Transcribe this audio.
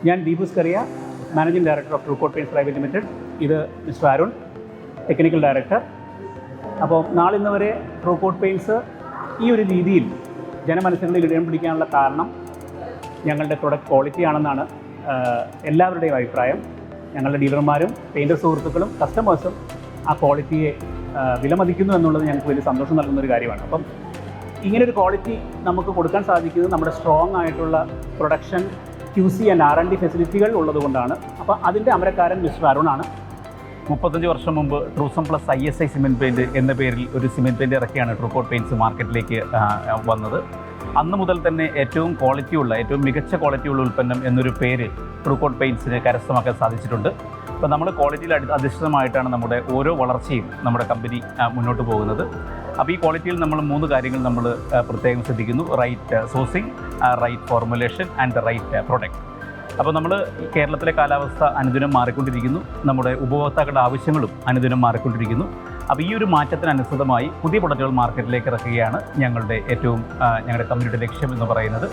ഞാൻ Deepu Scaria, managing director of Truecoat paints private limited. ഇത് mister Arun, technical director. അപ്പോൾ നാളിന്ന് വരെ ട്രൂകോട്ട് പെയിൻറ്റ്സ് ഈ ഒരു രീതിയിൽ ജനമനസ്സുകളിൽ ഇടം പിടിക്കാനുള്ള കാരണം ഞങ്ങളുടെ പ്രൊഡക്റ്റ് ക്വാളിറ്റി ആണെന്നാണ് എല്ലാവരുടെയും അഭിപ്രായം. ഞങ്ങളുടെ ഡീലർമാരും പെയിൻറ്റർ സുഹൃത്തുക്കളും കസ്റ്റമേഴ്സും ആ ക്വാളിറ്റിയെ വിലമതിക്കുന്നു എന്നുള്ളത് ഞങ്ങൾക്ക് വലിയ സന്തോഷം നൽകുന്നൊരു കാര്യമാണ്. അപ്പം ഇങ്ങനൊരു ക്വാളിറ്റി നമുക്ക് കൊടുക്കാൻ സാധിക്കുന്നത് നമ്മുടെ സ്ട്രോങ് ആയിട്ടുള്ള പ്രൊഡക്ഷൻ, QC ആൻഡ് R&D ഫെസിലിറ്റികൾ ഉള്ളതുകൊണ്ടാണ്. അപ്പോൾ അതിൻ്റെ അമരക്കാരൻ മിസ്റ്റർ അരുണാണ്. 35 വർഷം മുമ്പ് ട്രൂസം പ്ലസ് ISI സിമെൻറ്റ് പെയിൻറ്റ് എന്ന പേരിൽ ഒരു സിമെൻറ്റ് പെയിൻറ്റ് ഇറക്കിയാണ് ട്രൂകോട്ട് പെയിൻറ്റ്സ് മാർക്കറ്റിലേക്ക് വന്നത്. അന്ന് മുതൽ തന്നെ ഏറ്റവും മികച്ച ക്വാളിറ്റിയുള്ള ഉൽപ്പന്നം എന്നൊരു പേര് ട്രൂകോട്ട് പെയിൻറ്റ്സിന് കരസ്ഥമാക്കാൻ സാധിച്ചിട്ടുണ്ട്. അപ്പോൾ നമ്മൾ ക്വാളിറ്റിയിൽ അധിഷ്ഠിതമായിട്ടാണ് നമ്മുടെ ഓരോ വളർച്ചയും നമ്മുടെ കമ്പനി മുന്നോട്ട് പോകുന്നത്. അപ്പോൾ ഈ ക്വാളിറ്റിയിൽ നമ്മൾ 3 കാര്യങ്ങൾ നമ്മൾ പ്രത്യേകം ശ്രദ്ധിക്കുന്നു: right sourcing, right formulation and the right product. അപ്പോൾ നമ്മൾ കേരളത്തിലെ കാലാവസ്ഥ അനുദിനം മാറിക്കൊണ്ടിരിക്കുന്നു, നമ്മുടെ ഉപഭോക്താക്കളുടെ ആവശ്യങ്ങളും അനുദിനം മാറിക്കൊണ്ടിരിക്കുന്നു. അപ്പോൾ ഈ ഒരു മാറ്റത്തിനനുസൃതമായി പുതിയ പ്രൊഡക്റ്റുകൾ മാർക്കറ്റിലേക്ക് ഇറക്കുകയാണ് ഞങ്ങളുടെ കമ്പനിയുടെ ലക്ഷ്യം എന്ന് പറയുന്നത്.